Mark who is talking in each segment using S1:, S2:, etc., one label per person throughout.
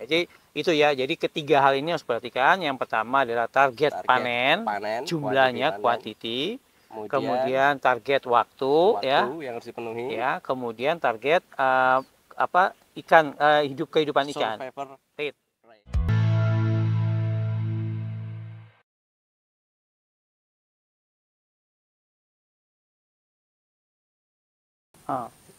S1: Jadi itu ya. Jadi ketiga hal ini harus perhatikan. Yang pertama adalah target panen, jumlahnya, quantity. Kemudian target waktu ya,
S2: yang harus dipenuhi.
S1: Ya, kemudian target ikan, kehidupan ikan.
S2: Survivor
S1: Rate.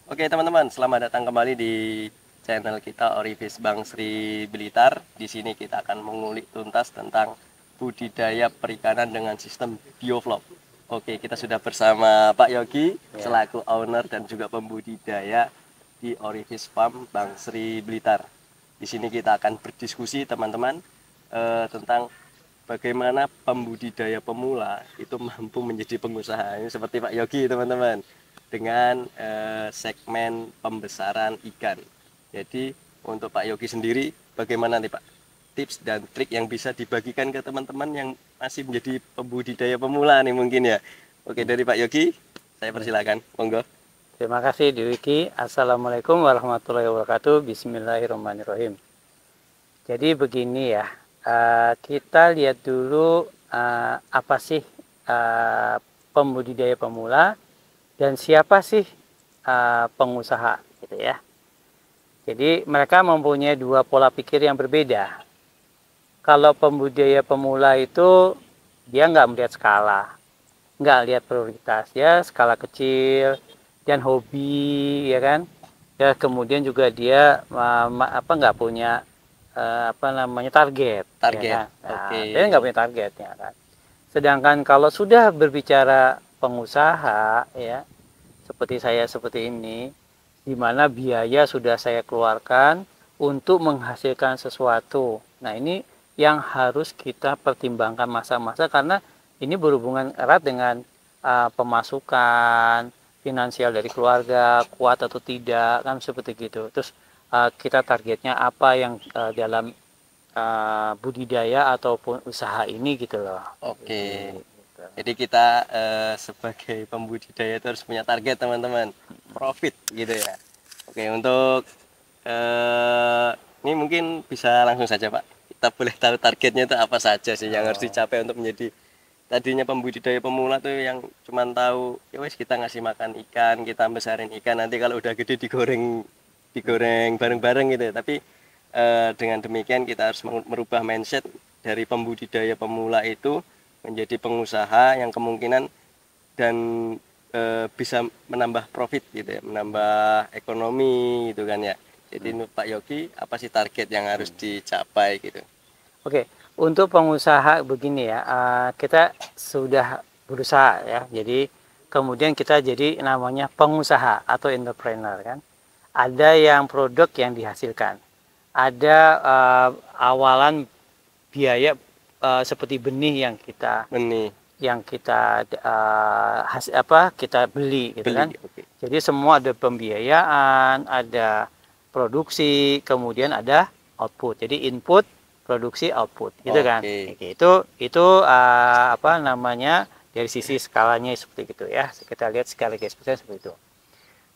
S2: Oke teman-teman, selamat datang kembali di channel kita Orifish Bank Sri Blitar. Di sini kita akan mengulik tuntas tentang budidaya perikanan dengan sistem bioflok. Oke, kita sudah bersama Pak Yogi selaku owner dan juga pembudidaya di Orifish Farm Bank Sri Blitar. Di sini kita akan berdiskusi teman-teman tentang bagaimana pembudidaya pemula itu mampu menjadi pengusaha. Ini seperti Pak Yogi teman-teman, dengan segmen pembesaran ikan. Jadi untuk Pak Yogi sendiri, bagaimana nih Pak tips dan trik yang bisa dibagikan ke teman-teman yang masih menjadi pembudidaya pemula nih mungkin ya. Oke, dari Pak Yogi saya persilakan, monggo.
S1: Terima kasih Dwiki. Assalamualaikum warahmatullahi wabarakatuh. Bismillahirrahmanirrahim. Jadi begini ya, kita lihat dulu apa sih pembudidaya pemula dan siapa sih pengusaha gitu ya. Jadi mereka mempunyai dua pola pikir yang berbeda. Kalau pembudidaya pemula itu dia nggak melihat skala, nggak lihat prioritas ya, skala kecil dan hobi ya kan. Ya kemudian juga dia nggak punya target. Ya kan? Nah, dia nggak punya target ya kan. Sedangkan kalau sudah berbicara pengusaha ya, seperti saya seperti ini, di mana biaya sudah saya keluarkan untuk menghasilkan sesuatu. Nah ini yang harus kita pertimbangkan masa-masa, karena ini berhubungan erat dengan pemasukan finansial dari keluarga, kuat atau tidak, kan seperti gitu. Terus kita targetnya apa yang dalam budidaya ataupun usaha ini gitu loh.
S2: Oke. Jadi kita sebagai pembudidaya itu harus punya target teman-teman, profit gitu ya. Oke, untuk ini mungkin bisa langsung saja Pak. Kita boleh tahu targetnya itu apa saja sih yang harus dicapai untuk menjadi tadinya pembudidaya pemula tuh yang cuman tahu ya wes kita ngasih makan ikan, kita besarin ikan, nanti kalau udah gede digoreng bareng-bareng gitu. Tapi dengan demikian kita harus merubah mindset dari pembudidaya pemula itu menjadi pengusaha yang kemungkinan dan bisa menambah profit gitu ya, menambah ekonomi gitu kan ya. Jadi Pak Yogi, apa sih target yang harus dicapai gitu?
S1: Oke, untuk pengusaha begini ya, kita sudah berusaha ya. Jadi kemudian kita jadi namanya pengusaha atau entrepreneur kan. Ada yang produk yang dihasilkan, ada awalan biaya seperti benih yang kita kita beli gitu kan. Okay. Jadi semua ada pembiayaan, ada produksi, kemudian ada output. Jadi input, produksi, output gitu kan. Itu dari sisi skalanya seperti itu ya. Kita lihat skala seperti itu.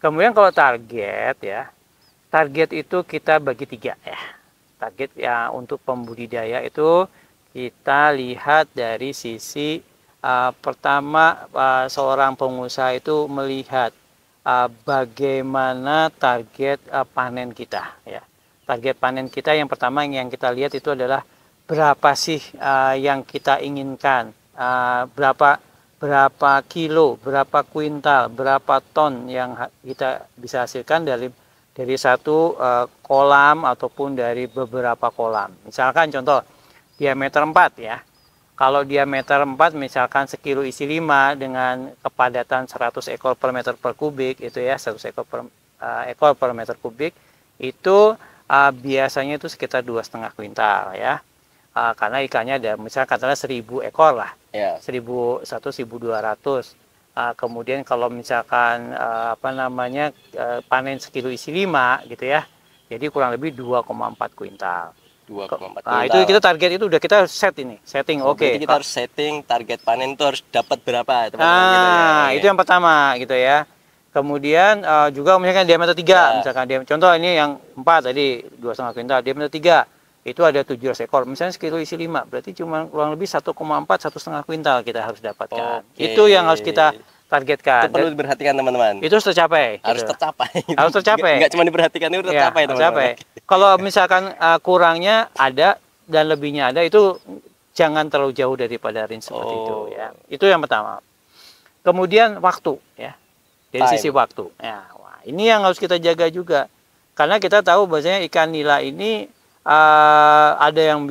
S1: Kemudian kalau target ya, target itu kita bagi 3 ya. Target ya untuk pembudidaya itu kita lihat dari sisi pertama, seorang pengusaha itu melihat bagaimana target panen kita ya. Target panen kita yang pertama yang kita lihat itu adalah berapa sih yang kita inginkan, berapa kilo, berapa kuintal, berapa ton yang kita bisa hasilkan dari satu kolam ataupun dari beberapa kolam. Misalkan contoh diameter 4 ya. Kalau diameter 4 misalkan sekilo isi 5 dengan kepadatan 100 ekor per meter per kubik itu ya, 100 ekor per meter kubik itu biasanya itu sekitar 2,5 kuintal ya. Karena ikannya ada misalnya katakanlah 1.000 ekor lah. Ya. 1.200. Kemudian kalau misalkan panen sekilo isi 5 gitu ya. Jadi kurang lebih 2,4 kuintal.
S2: 2,4
S1: Nah, itu kita target itu udah kita setting. Oke.
S2: Kita harus setting target panen itu harus dapat berapa,
S1: teman-teman gitu ya. Itu yang pertama gitu ya. Kemudian juga misalkan diameter 3, misalkan contoh ini yang 4 tadi 2,5 kuintal, diameter 3. itu ada 17 ekor. Misalnya sekilo isi 5, berarti cuma kurang lebih 1,4 1,5 kuintal kita harus dapatkan. Itu yang harus kita targetkan.
S2: Itu perlu diperhatikan teman-teman.
S1: Itu harus tercapai.
S2: Harus
S1: gitu.
S2: tercapai.
S1: Harus tercapai.
S2: Nggak cuma diperhatikan, itu tercapai, teman-teman.
S1: Kalau misalkan kurangnya ada dan lebihnya ada, itu jangan terlalu jauh daripada range seperti itu ya. Itu yang pertama. Kemudian waktu ya. Dari sisi waktu. Ya, wah, ini yang harus kita jaga juga. Karena kita tahu bahwasanya ikan nila ini ada yang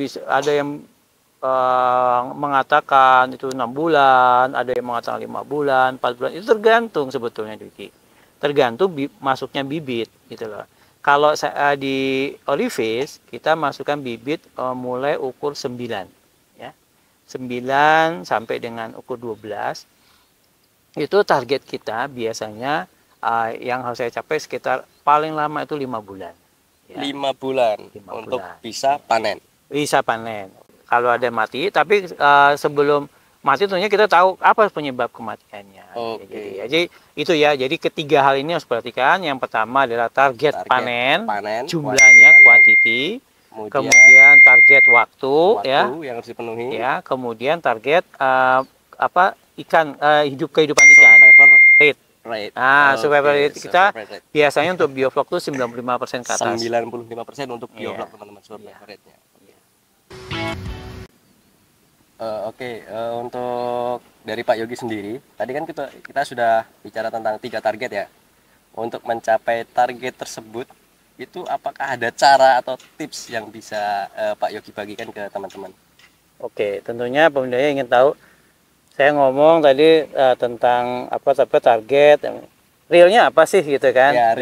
S1: mengatakan itu 6 bulan, ada yang mengatakan 5 bulan, 4 bulan. Itu tergantung sebetulnya, Dwiki. Tergantung masuknya bibit gitu loh. Kalau di Orifish kita masukkan bibit mulai ukur 9 ya. 9 sampai dengan ukur 12. Itu target kita biasanya yang harus saya capai sekitar paling lama itu 5 bulan.
S2: Ya. 5 bulan 5 untuk bulan. Bisa panen.
S1: Bisa panen. Kalau ada mati, tapi sebelum mati tentunya kita tahu apa penyebab kematiannya. Jadi itu ya. Jadi ketiga hal ini harus perhatikan. Yang pertama adalah target panen jumlahnya, quantity. Kemudian target waktu ya
S2: yang harus dipenuhi.
S1: Ya, kemudian target ikan kehidupan ikan.
S2: Rate.
S1: Survival rate kita biasanya untuk bioflok itu 95% ke atas.
S2: 95% untuk bioflok, teman-teman, survival rate-nya. Untuk dari Pak Yogi sendiri, tadi kan kita sudah bicara tentang 3 target ya. Untuk mencapai target tersebut, itu apakah ada cara atau tips yang bisa Pak Yogi bagikan ke teman-teman?
S1: Oke, tentunya pembudidaya ingin tahu. Saya ngomong tadi tentang target, realnya apa sih gitu kan?
S2: Ya,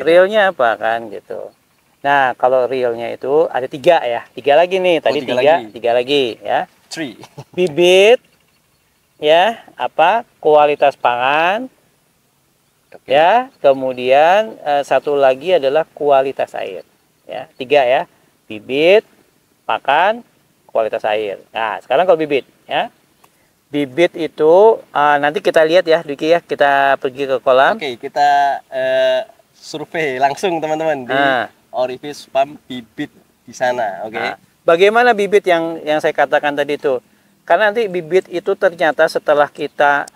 S1: realnya apa kan gitu. Nah, kalau realnya itu ada 3 ya, 3 lagi nih. Tadi 3 lagi ya.
S2: 3.
S1: Bibit, ya, kualitas pangan, ya, kemudian satu lagi adalah kualitas air, ya. 3 ya, bibit, pakan, kualitas air. Nah, sekarang kalau bibit, ya. Bibit itu nanti kita lihat ya, Dwiki ya, kita pergi ke kolam.
S2: Oke, kita survei langsung teman-teman di Orifish Farm bibit di sana. Oke.
S1: Bagaimana bibit yang saya katakan tadi itu? Karena nanti bibit itu ternyata setelah kita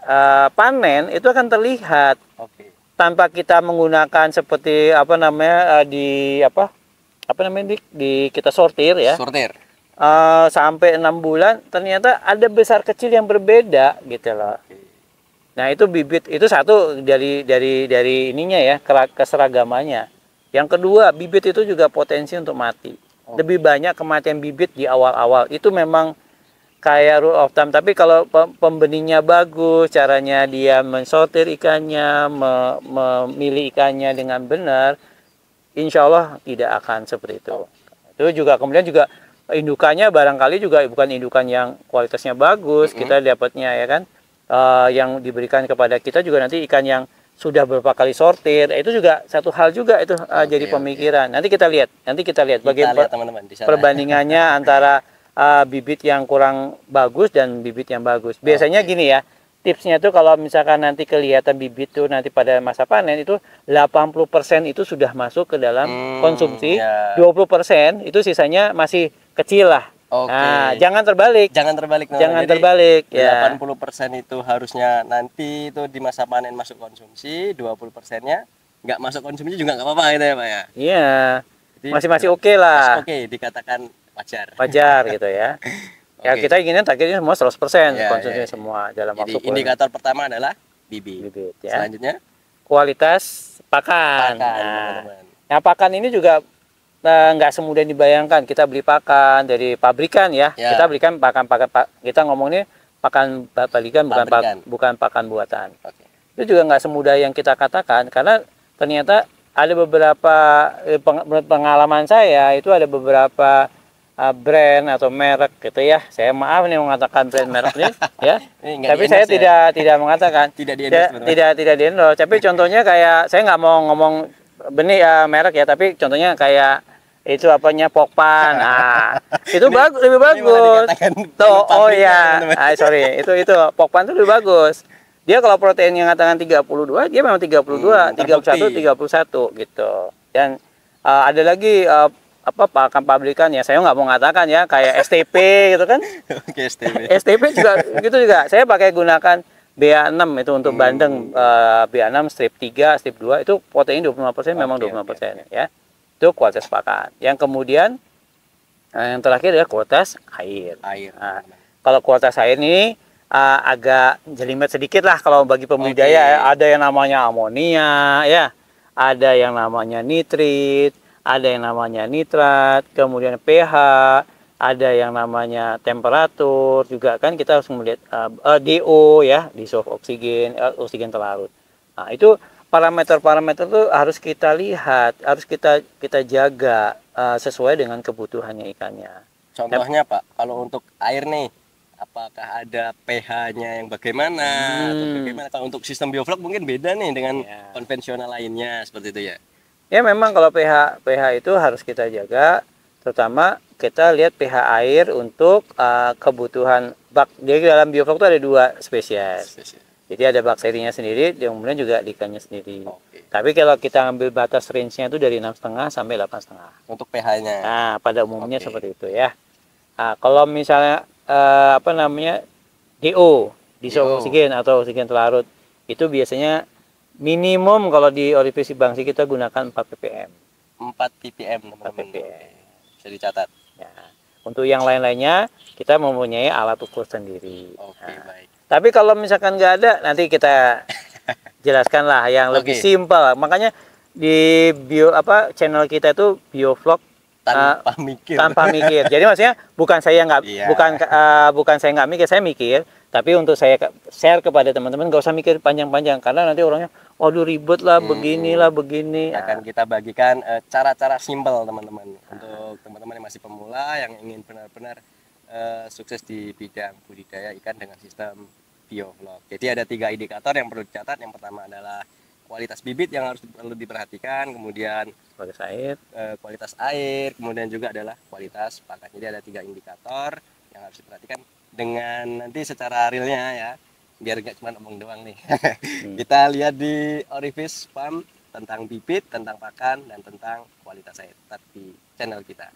S1: panen itu akan terlihat.
S2: Oke.
S1: Tanpa kita menggunakan seperti di kita sortir ya.
S2: Sortir.
S1: Sampai 6 bulan ternyata ada besar kecil yang berbeda gitu loh. Nah, itu bibit itu satu dari ininya ya, keseragamannya. Yang kedua, bibit itu juga potensi untuk mati. Lebih banyak kematian bibit di awal-awal. Itu memang kayak rule of thumb. Tapi kalau pembenihnya bagus, caranya dia mensortir ikannya, memilih ikannya dengan benar, insya Allah tidak akan seperti itu. Itu juga kemudian juga indukannya barangkali juga bukan indukan yang kualitasnya bagus, kita dapatnya ya kan, yang diberikan kepada kita juga nanti ikan yang sudah beberapa kali sortir, itu juga satu hal juga itu jadi pemikiran. Nanti kita lihat bagaimana perbandingannya antara bibit yang kurang bagus dan bibit yang bagus. Biasanya gini ya, tipsnya tuh kalau misalkan nanti kelihatan bibit tuh nanti pada masa panen itu 80% itu sudah masuk ke dalam konsumsi, 20% itu sisanya masih kecil lah. Nah, jangan terbalik. Jangan terbalik.
S2: Ya. 80% itu harusnya nanti itu di masa panen masuk konsumsi, 20%-nya nggak masuk konsumsi juga nggak apa-apa gitu ya, Pak ya.
S1: Iya. Masih oke lah.
S2: Masih oke, dikatakan wajar.
S1: Wajar gitu ya. Ya, kita inginnya targetnya semua 100% konsumsi semua dalam waktu.
S2: Jadi indikator pertama adalah bibit ya. Selanjutnya kualitas pakan.
S1: Nah, pakan ini juga nggak semudah dibayangkan. Kita beli pakan dari pabrikan ya. Kita belikan pakan kita ngomongnya pakan pabrikan bukan pakan buatan. Itu juga nggak semudah yang kita katakan, karena ternyata ada beberapa pengalaman saya itu ada beberapa brand atau merek gitu ya. Saya maaf nih mengatakan brand merek ini ya. Tapi saya tidak mengatakan tidak di-endorse. Tapi contohnya kayak saya nggak mau ngomong benih merek ya, tapi contohnya kayak itu Pokpan. Nah, itu lebih bagus. Tuh, itu Pokpan itu lebih bagus. Dia kalau protein yang katakan 32, dia memang 32, 31 gitu. Dan ada lagi apa pakan pabrikan ya, saya nggak mau mengatakan ya kayak STP gitu kan.
S2: Oke, STB.
S1: STP juga gitu juga. Saya pakai gunakan BA6 itu untuk bandeng, BA6 strip 3, strip 2 itu protein 25% memang 25% ya. Itu kualitas pakan. Yang kemudian yang terakhir adalah kualitas air.
S2: Air.
S1: Nah, kalau kualitas air ini agak jelimet sedikit lah kalau bagi pembudidaya. Ada yang namanya amonia ya, ada yang namanya nitrit, ada yang namanya nitrat, kemudian pH, ada yang namanya temperatur juga kan kita harus melihat DO ya, dissolved oksigen, oksigen terlarut. Nah, itu parameter-parameter itu harus kita lihat, harus kita jaga sesuai dengan kebutuhannya ikannya.
S2: Contohnya Pak, kalau untuk air nih, apakah ada pH-nya yang bagaimana atau bagaimana? Kalau untuk sistem bioflok mungkin beda nih dengan konvensional lainnya seperti itu ya.
S1: Ya memang kalau pH itu harus kita jaga, terutama kita lihat pH air untuk kebutuhan bak. Jadi dalam bioflok itu ada 2 spesies. Jadi ada bakterinya sendiri, kemudian juga ikannya sendiri. Tapi kalau kita ambil batas range-nya itu dari 6,5 sampai 8,5.
S2: Untuk pH-nya.
S1: Nah, pada umumnya seperti itu ya. Nah, kalau misalnya apa namanya DO, dissolved oksigen atau oksigen terlarut, itu biasanya minimum kalau di Orifice Bangsi kita gunakan 4 ppm.
S2: 4 ppm, teman-teman. Bisa dicatat.
S1: Ya. Untuk yang lain-lainnya kita mempunyai alat ukur sendiri.
S2: Baik.
S1: Tapi kalau misalkan nggak ada, nanti kita jelaskan lah yang lebih simpel. Makanya di channel kita itu bioflok
S2: tanpa mikir.
S1: Tanpa mikir. Jadi maksudnya bukan saya nggak bukan saya nggak mikir, saya mikir. Tapi untuk saya share kepada teman-teman nggak usah mikir panjang-panjang karena nanti orangnya, waduh ribet lah, beginilah, begini.
S2: Akan kita bagikan cara-cara simpel teman-teman untuk teman-teman yang masih pemula yang ingin benar-benar sukses di bidang budidaya ikan dengan sistem bioflok. Jadi ada 3 indikator yang perlu dicatat. Yang pertama adalah kualitas bibit yang perlu diperhatikan, kemudian kualitas air, kemudian juga adalah kualitas pakan. Jadi ada 3 indikator yang harus diperhatikan dengan nanti secara realnya ya, biar nggak cuma omong doang nih. Kita lihat di Orifice Farm tentang bibit, tentang pakan, dan tentang kualitas air. Tetap di channel kita.